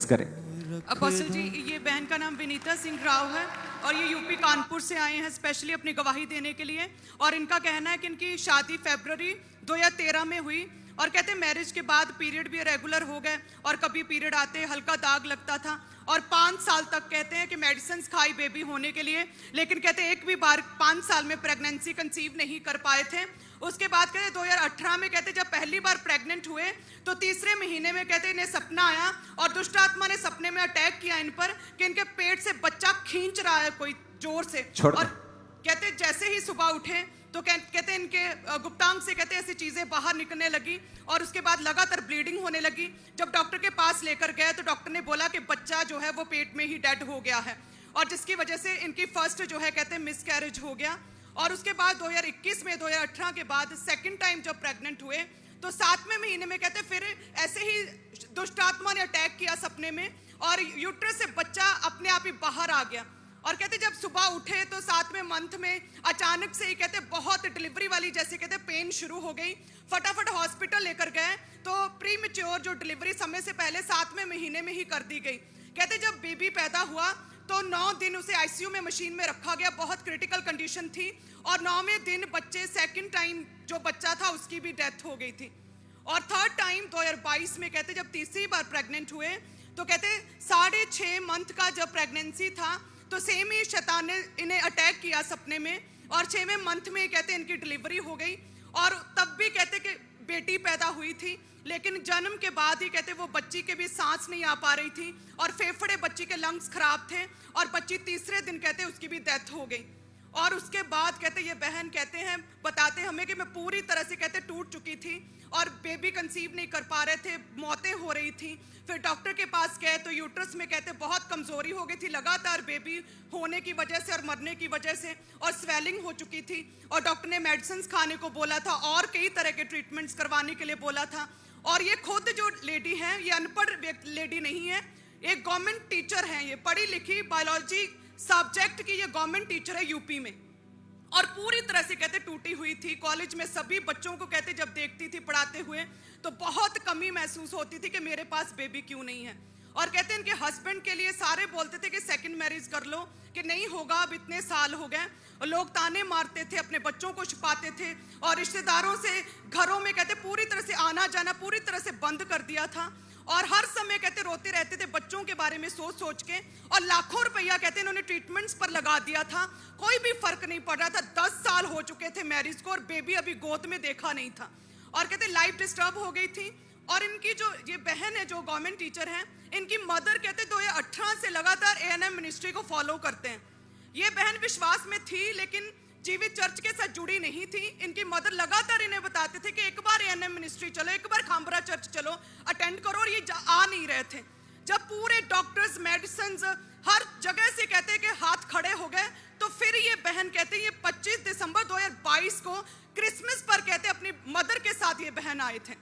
करें। अपोस्टल जी, ये बहन का नाम विनीता सिंह राव है और ये यूपी कानपुर से आए हैं स्पेशली अपनी गवाही देने के लिए। और इनका कहना है कि इनकी शादी फरवरी 2013 में हुई और कहते हैं मैरिज के बाद पीरियड भी रेगुलर हो गए और कभी पीरियड आते हल्का दाग लगता था और 5 साल तक कहते हैं कि मेडिसिन खाई बेबी होने के लिए, लेकिन कहते हैं एक भी बार 5 साल में प्रेगनेंसी कंसीव नहीं कर पाए थे। उसके बाद कहते 2018 में कहते जब पहली बार प्रेग्नेंट हुए तो तीसरे महीने में कहते इन्हें सपना आया और दुष्ट आत्मा ने सपने में अटैक किया इन पर कि इनके पेट से बच्चा खींच रहा है कोई जोर से। और कहते जैसे ही सुबह उठे तो कहते इनके गुप्तांग से कहते ऐसी चीजें बाहर निकलने लगी और उसके बाद लगातार ब्लीडिंग होने लगी। जब डॉक्टर के पास लेकर गए तो डॉक्टर ने बोला कि बच्चा जो है वो पेट में ही डेड हो गया है और जिसकी वजह से इनकी फर्स्ट जो है कहते मिसकैरेज हो गया। और उसके बाद 2021 में 2018 के बाद सेकंड टाइम जब प्रेग्नेंट हुए तो 7वें महीने में कहते फिर ऐसे ही दुष्ट आत्मा ने अटैक किया सपने में और यूट्रस से बच्चा अपने आप ही बाहर आ गया। और कहते जब सुबह उठे तो 7वें मंथ में अचानक से ही कहते बहुत डिलीवरी वाली जैसे कहते पेन शुरू हो गई। फटाफट हॉस्पिटल लेकर गए तो प्री मैच्योर जो डिलीवरी समय से पहले 7वें महीने में ही कर दी गई। कहते जब बेबी पैदा हुआ तो 9 दिन उसे आईसीयू में मशीन में रखा गया, बहुत क्रिटिकल कंडीशन थी और 9वें दिन बच्चे सेकंड टाइम जो बच्चा था उसकी भी डेथ हो गई थी। और थर्ड टाइम 2022 में कहते जब तीसरी बार प्रेग्नेंट हुए तो कहते 6.5 मंथ का जब प्रेगनेंसी था तो सेम ही शैतान ने इन्हें अटैक किया सपने में और 6वें मंथ में कहते इनकी डिलीवरी हो गई। और तब भी कहते कि बेटी पैदा हुई थी, लेकिन जन्म के बाद ही कहते वो बच्ची के भी सांस नहीं आ पा रही थी और फेफड़े बच्ची के लंग्स खराब थे और बच्ची तीसरे दिन कहते उसकी भी डेथ हो गई। और उसके बाद कहते ये बहन कहते हैं बताते हमें कि मैं पूरी तरह से कहते टूट चुकी थी और बेबी कंसीव नहीं कर पा रहे थे, मौतें हो रही थी। फिर डॉक्टर के पास गए तो यूट्रस में कहते बहुत कमजोरी हो गई थी लगातार बेबी होने की वजह से और मरने की वजह से और स्वेलिंग हो चुकी थी और डॉक्टर ने मेडिसिन खाने को बोला था और कई तरह के ट्रीटमेंट्स करवाने के लिए बोला था। और ये खुद जो लेडी है ये अनपढ़ लेडी नहीं है, एक गवर्नमेंट टीचर है, ये पढ़ी लिखी बायोलॉजी सब्जेक्ट की ये गवर्नमेंट टीचर है यूपी में और पूरी तरह से कहते टूटी हुई थी। कॉलेज में सभी बच्चों को कहते जब देखती थी पढ़ाते हुए तो बहुत कमी महसूस होती थी कि मेरे पास बेबी क्यों नहीं है। और कहते इनके हस्बैंड के लिए सारे बोलते थे कि सेकंड मैरिज कर लो कि नहीं होगा, अब इतने साल हो गए। और लोग ताने मारते थे, अपने बच्चों को छुपाते थे और रिश्तेदारों से घरों में कहते पूरी तरह से आना जाना पूरी तरह से बंद कर दिया था और हर समय कहते रोते रहते थे बच्चों के बारे में सोच सोच के। और लाखों रुपया कहते इन्होंने ट्रीटमेंट्स पर लगा दिया था, कोई भी फर्क नहीं पड़ रहा था। 10 साल हो चुके थे मैरिज को और बेबी अभी गोद में देखा नहीं था और कहते लाइफ डिस्टर्ब हो गई थी। और इनकी जो ये बहन है जो गवर्नमेंट टीचर है, इनकी मदर कहते 2018 से लगातार ANM मिनिस्ट्री को फॉलो करते हैं। ये बहन विश्वास में थी लेकिन जीवित चर्च के साथ जुड़ी नहीं थी। इनकी मदर लगातार इन्हें बताते थे कि एक बार ANM मिनिस्ट्री चलो, एक बार खामरा चर्च चलो, अटेंड करो, और ये आ नहीं रहे थे। जब पूरे डॉक्टर्स मेडिसिन हर जगह से कहते कि हाथ खड़े हो गए तो फिर ये बहन कहते ये 25 दिसंबर 2022 को क्रिसमस पर कहते अपनी मदर के साथ ये बहन आए थे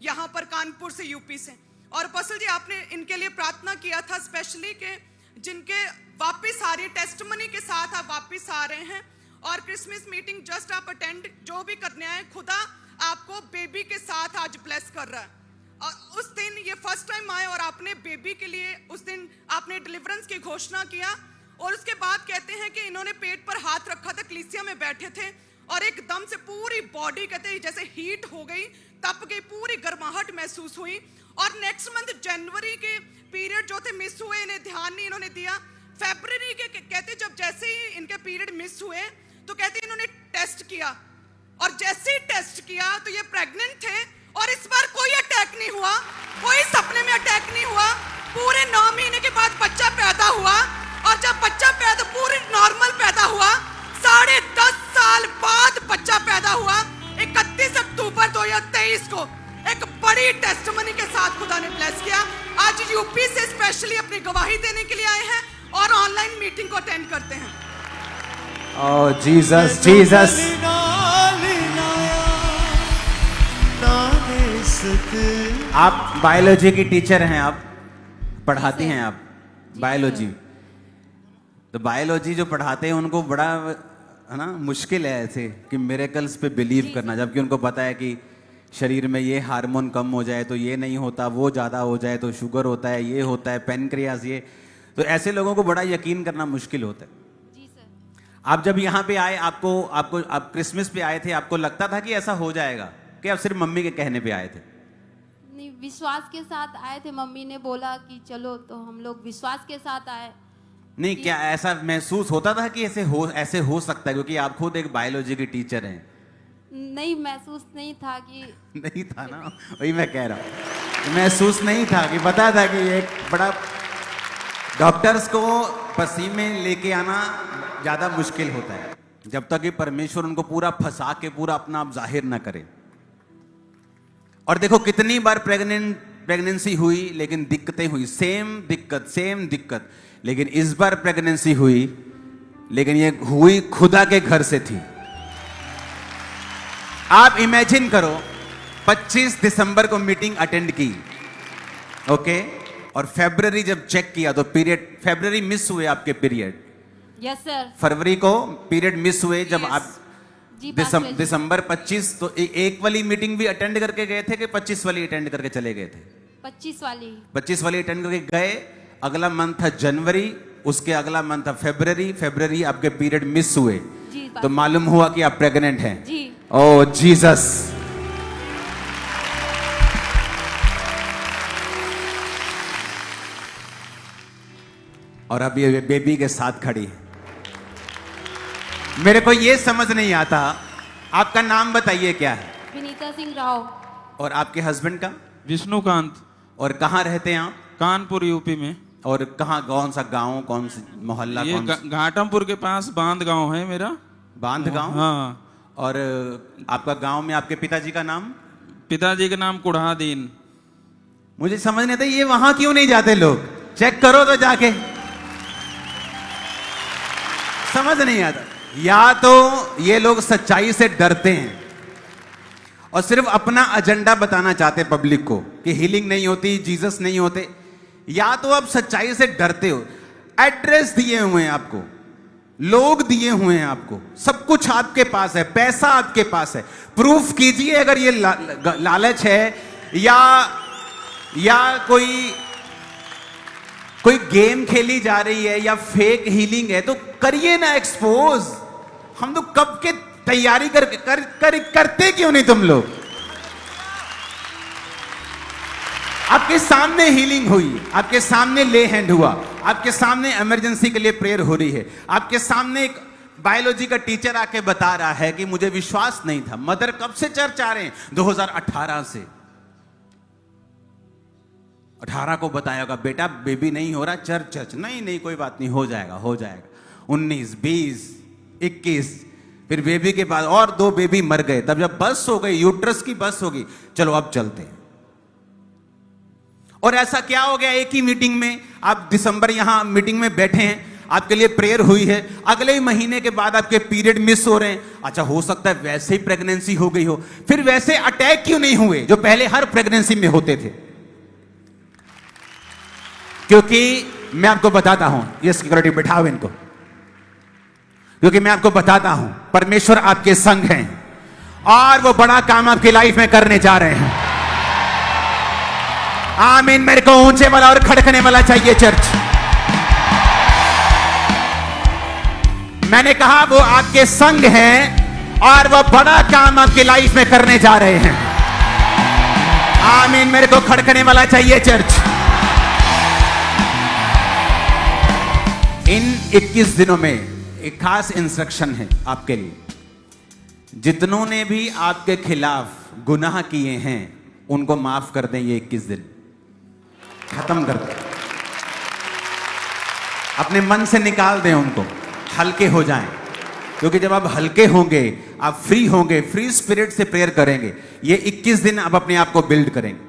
यहाँ पर कानपुर से यूपी से। और अपोस्टल जी आपने इनके लिए प्रार्थना किया था स्पेशली के जिनके वापिस आ रही टेस्टमनी के साथ आप वापिस आ रहे हैं और क्रिसमस मीटिंग जस्ट आप अटेंड जो भी करने आए खुदा आपको बेबी के साथ आज ब्लेस कर रहा है। और उस दिन ये फर्स्ट टाइम आए और आपने बेबी के लिए उस दिन आपने डिलीवरेंस की घोषणा किया और उसके बाद कहते हैं कि इन्होंने पेट पर हाथ रखा था, कलीसिया में बैठे थे और एकदम से पूरी बॉडी कहते जैसे हीट हो गई, तप गई, पूरी गर्माहट महसूस हुई। और नेक्स्ट मंथ जनवरी के पीरियड जो थे मिस हुए, इन्हें ध्यान नहीं इन्होंने दिया। फरवरी के कहते जब जैसे ही इनके पीरियड मिस हुए तो कहते इन्होंने टेस्ट किया और जैसे ही टेस्ट किया तो ये प्रेग्नेंट थे और इस बार कोई अटैक नहीं हुआ, कोई सपने में अटैक नहीं हुआ। पूरे 9 महीने के बाद बच्चा पैदा हुआ और जब बच्चा पैदा पूरी नॉर्मल पैदा हुआ, 10.5 साल बाद बच्चा पैदा हुआ 31 अक्टूबर 2023 को एक बड़ी टेस्टमनी के साथ खुदा ने ब्लेस किया। आज यूपी से स्पेशली अपनी गवाही देने के लिए आए हैं और ऑनलाइन मीटिंग को अटेंड करते हैं। ओह जीसस जीसस। आप बायोलॉजी की टीचर हैं, आप पढ़ाती हैं, आप बायोलॉजी। तो बायोलॉजी जो पढ़ाते हैं उनको बड़ा है ना मुश्किल है ऐसे कि मिरेकल्स पे बिलीव करना, जबकि उनको पता है कि शरीर में ये हार्मोन कम हो जाए तो ये नहीं होता, वो ज़्यादा हो जाए तो शुगर होता है, ये होता है, पेनक्रियास, ये। तो ऐसे लोगों को बड़ा यकीन करना मुश्किल होता है। जी सर। आप जब यहाँ पे आए, आप क्रिसमस पे आए थे, आपको लगता था कि ऐसा हो जाएगा, कि आप सिर्फ मम्मी के कहने पे आए थे? नहीं, विश्वास के साथ आए थे। मम्मी ने बोला कि चलो, तो हम लोग विश्वास के साथ आए। नहीं, क्या ऐसा महसूस होता था कि ऐसे हो सकता है? क्योंकि आप खुद एक बायोलॉजी की टीचर हैं। नहीं, महसूस नहीं था कि नहीं था ना, वही मैं कह रहा हूँ, महसूस नहीं था कि पता था कि एक बड़ा, डॉक्टर्स को पसीने लेके आना ज्यादा मुश्किल होता है जब तक कि परमेश्वर उनको पूरा फंसा के पूरा अपना आप जाहिर ना करे। और देखो कितनी बार प्रेगनेंसी हुई लेकिन दिक्कतें हुई, सेम दिक्कत, लेकिन इस बार प्रेगनेंसी हुई लेकिन ये हुई खुदा के घर से थी। आप इमेजिन करो, 25 दिसंबर को मीटिंग अटेंड की, ओके, और फरवरी जब चेक किया तो पीरियड, फरवरी मिस हुए आपके पीरियड। Yes sir. फरवरी को पीरियड मिस हुए जब आप जी, दिसंबर 25, तो एक वाली मीटिंग भी अटेंड करके गए थे कि 25 वाली अटेंड करके चले गए थे? 25 वाली अटेंड करके गए। अगला मंथ था जनवरी, उसके अगला मंथ था फरवरी आपके पीरियड मिस हुए, जी, तो मालूम हुआ कि आप प्रेग्नेंट हैं। जी। ओह जीसस। और अब ये बेबी के साथ खड़ी है। मेरे को ये समझ नहीं आता, आपका नाम बताइए क्या है? विनीता सिंह राव। और आपके हस्बैंड का? विष्णुकांत। और कहाँ रहते हैं आप? कानपुर, यूपी में। और कहाँ, कौन सा गांव, कौन सा मोहल्ला? ये कौन सा? घाटमपुर के पास बांध गांव है मेरा। बांध गांव? हाँ। और आपका गांव में आपके पिताजी का नाम? पिताजी का नाम कुढ़ादीन। मुझे समझ नहीं आता ये वहां क्यों नहीं जाते लोग, चेक करो तो जाके। समझ नहीं आता, या तो ये लोग सच्चाई से डरते हैं और सिर्फ अपना एजेंडा बताना चाहते पब्लिक को कि हीलिंग नहीं होती, जीसस नहीं होते, या तो आप सच्चाई से डरते हो। एड्रेस दिए हुए हैं आपको, लोग दिए हुए हैं आपको, सब कुछ आपके पास है, पैसा आपके पास है, प्रूफ कीजिए अगर ये लालच है या कोई गेम खेली जा रही है या फेक हीलिंग है, तो करिए ना एक्सपोज। हम तो कब के तैयारी करते क्यों नहीं तुम लोग? आपके सामने हीलिंग हुई, आपके सामने ले हैंड हुआ, आपके सामने इमरजेंसी के लिए प्रेयर हो रही है, आपके सामने एक बायोलॉजी का टीचर आके बता रहा है कि मुझे विश्वास नहीं था। मदर कब से चर्च आ रहे हैं? 2018 से। 18 को बताया होगा, बेटा बेबी नहीं हो रहा, चर्च नहीं कोई बात नहीं, हो जाएगा। 19, 20, 21, फिर बेबी के बाद और 2 बेबी मर गए। तब जब बस हो गई, यूट्रस की बस होगी, चलो अब चलते हैं। और ऐसा क्या हो गया, एक ही मीटिंग में आप दिसंबर यहां मीटिंग में बैठे हैं, आपके लिए प्रेयर हुई है, अगले ही महीने के बाद आपके पीरियड मिस हो रहे हैं। अच्छा, हो सकता है वैसे ही प्रेगनेंसी हो गई हो, फिर वैसे अटैक क्यों नहीं हुए जो पहले हर प्रेगनेंसी में होते थे? क्योंकि मैं आपको बताता हूं, ये सिक्योरिटी बिठाओ इनको, क्योंकि मैं आपको बताता हूं परमेश्वर आपके संग हैं और वो बड़ा काम आपकी लाइफ में करने जा रहे हैं। आमीन। मेरे को ऊंचे वाला और खड़कने वाला चाहिए चर्च। मैंने कहा वो आपके संग हैं और वो बड़ा काम आपकी लाइफ में करने जा रहे हैं। आमीन। मेरे को खड़कने वाला चाहिए चर्च। इन 21 दिनों में एक खास इंस्ट्रक्शन है आपके लिए। जितनों ने भी आपके खिलाफ गुनाह किए हैं उनको माफ कर दें। ये 21 दिन खत्म कर दें, अपने मन से निकाल दें उनको, हल्के हो जाएं। क्योंकि जब आप हल्के होंगे, आप फ्री होंगे, फ्री स्पिरिट से प्रेयर करेंगे, ये 21 दिन आप अपने आप को बिल्ड करेंगे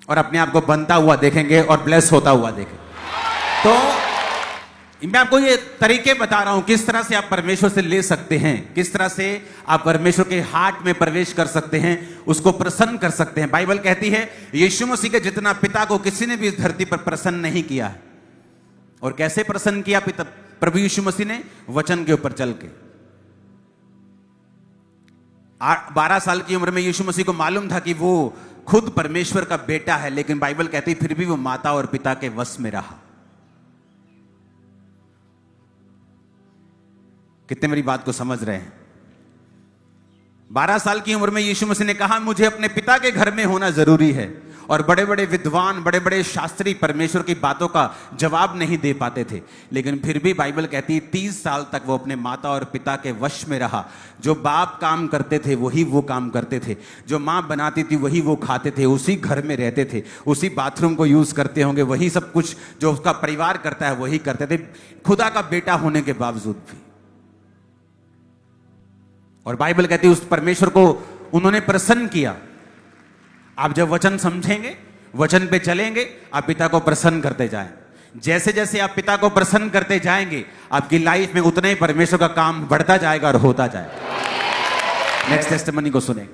और अपने आप को बनता हुआ देखेंगे और ब्लेस होता हुआ देखेंगे। तो मैं आपको ये तरीके बता रहा हूं किस तरह से आप परमेश्वर से ले सकते हैं, किस तरह से आप परमेश्वर के हार्ट में प्रवेश कर सकते हैं, उसको प्रसन्न कर सकते हैं। बाइबल कहती है यीशु मसीह के जितना पिता को किसी ने भी इस धरती पर प्रसन्न नहीं किया है। और कैसे प्रसन्न किया पिता प्रभु यीशु मसीह ने? वचन के ऊपर चल के। 12 साल की उम्र में यीशु मसीह को मालूम था कि वो खुद परमेश्वर का बेटा है, लेकिन बाइबल कहती फिर भी वो माता और पिता के वश में रहा। कितने मेरी बात को समझ रहे हैं? 12 साल की उम्र में यीशु मसीह ने कहा मुझे अपने पिता के घर में होना जरूरी है, और बड़े बड़े विद्वान, बड़े बड़े शास्त्री परमेश्वर की बातों का जवाब नहीं दे पाते थे, लेकिन फिर भी बाइबल कहती 30 साल तक वो अपने माता और पिता के वश में रहा। जो बाप काम करते थे वही वो काम करते थे, जो माँ बनाती थी वही वो खाते थे, उसी घर में रहते थे, उसी बाथरूम को यूज करते होंगे, वही सब कुछ जो उसका परिवार करता है वही करते थे, खुदा का बेटा होने के बावजूद भी। और बाइबल कहती है उस परमेश्वर को उन्होंने प्रसन्न किया। आप जब वचन समझेंगे, वचन पे चलेंगे, आप पिता को प्रसन्न करते जाएं। जैसे जैसे आप पिता को प्रसन्न करते जाएंगे, आपकी लाइफ में उतना ही परमेश्वर का काम बढ़ता जाएगा और होता जाएगा। नेक्स्ट टेस्टिमनी को सुने।